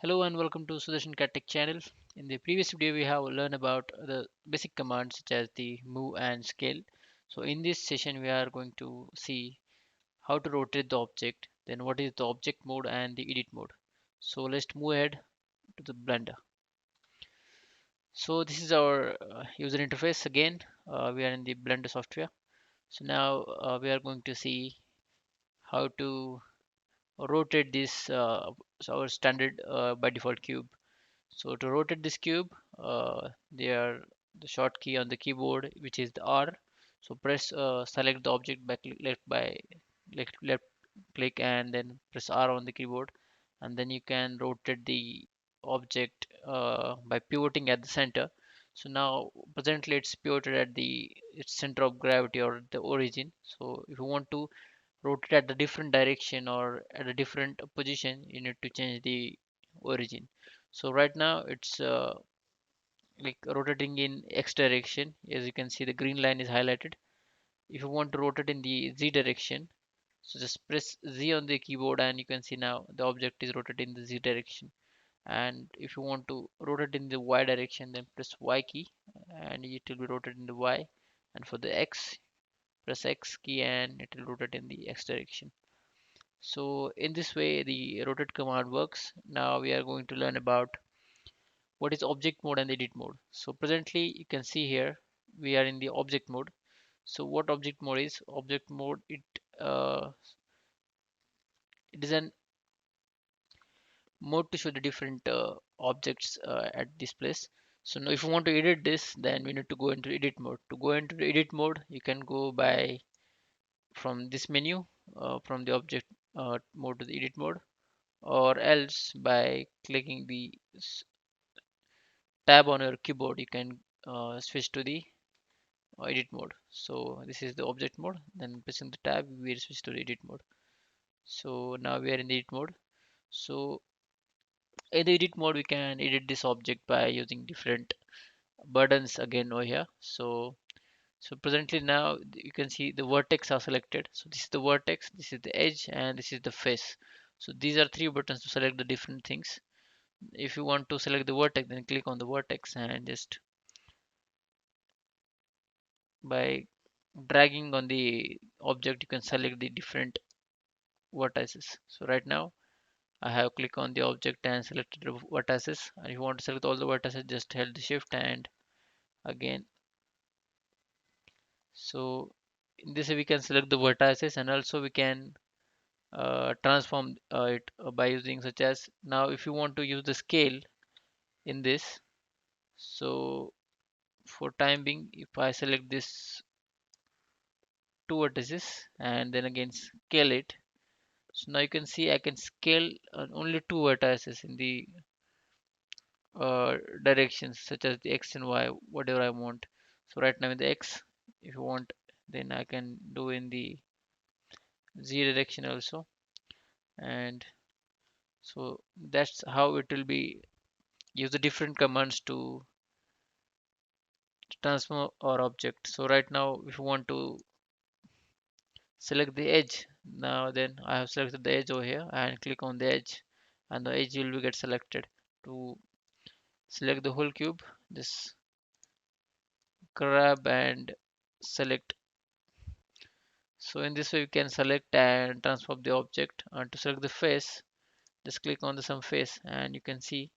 Hello and welcome to Sudarshan CADD channel. In the previous video, we have learned about the basic commands such as the move and scale. So in this session, we are going to see how to rotate the object, then what is the object mode and the edit mode. So let's move ahead to the Blender. So this is our user interface again. We are in the Blender software. So now we are going to see how to rotate this our standard by default cube. So to rotate this cube, there the short key on the keyboard, which is the R. So press select the object by left click and then press R on the keyboard, and then you can rotate the object by pivoting at the center. So now presently it's pivoted at the its center of gravity or the origin. So if you want to rotate at the different direction or at a different position, you need to change the origin. So right now it's like rotating in x direction. As you can see, the green line is highlighted. If you want to rotate in the z direction, so just press Z on the keyboard and you can see now the object is rotated in the z direction. And if you want to rotate in the y direction, then press y key and it will be rotated in the y. And for the x, press x key and it will rotate in the x direction. So in this way the rotate command works. Now we are going to learn about what is object mode and edit mode. So presently you can see here we are in the object mode. So what object mode is? Object mode it is an mode to show the different objects at this place. So now if you want to edit this, then we need to go into edit mode. To go into the edit mode, you can go by from this menu from the object mode to the edit mode, or else by clicking the tab on your keyboard you can switch to the edit mode. So this is the object mode, then pressing the tab we will switch to the edit mode. So now we are in the edit mode. So in the edit mode we can edit this object by using different buttons again over here. So presently now you can see the vertex are selected. So this is the vertex, this is the edge, and this is the face. So these are three buttons to select the different things. If you want to select the vertex, then click on the vertex and just by dragging on the object you can select the different vertices. So right now I have clicked on the object and selected the vertices, and if you want to select all the vertices just hold the shift and again. So in this way we can select the vertices, and also we can transform it by using such as, now if you want to use the scale in this, so for time being if I select this two vertices and then again scale it, so now you can see I can scale only two vertices in the uh, directions such as the x and y, whatever I want. So right now in the x, if you want, then I can do in the z direction also. And so that's how it will be use the different commands to transform our object. So right now if you want to select the edge, now then I have selected the edge over here and click on the edge, and the edge will be get selected. To select the whole cube, just grab and select. So in this way you can select and transform the object, and to select the face just click on the some face and you can see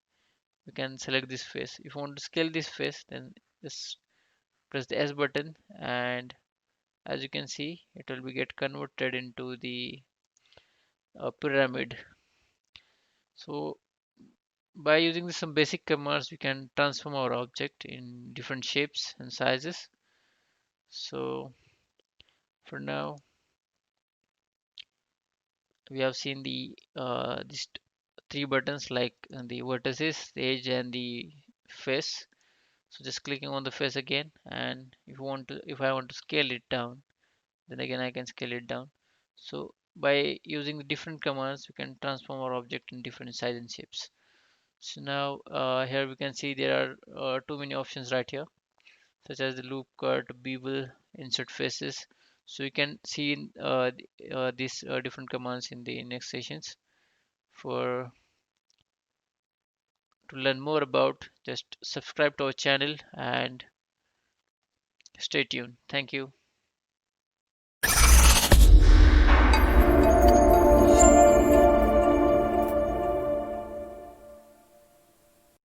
you can select this face. If you want to scale this face, then just press the S button, and as you can see it will be get converted into the pyramid. So by using some basic commands we can transform our object in different shapes and sizes. So for now we have seen the these three buttons like the vertices, the edge, and the face. So just clicking on the face again, and if I want to scale it down, then again I can scale it down. So by using the different commands we can transform our object in different size and shapes. So now here we can see there are too many options right here, such as the loop cut, bevel, insert faces. So you can see these different commands in the next sessions. For to learn more about, just subscribe to our channel and stay tuned. Thank you.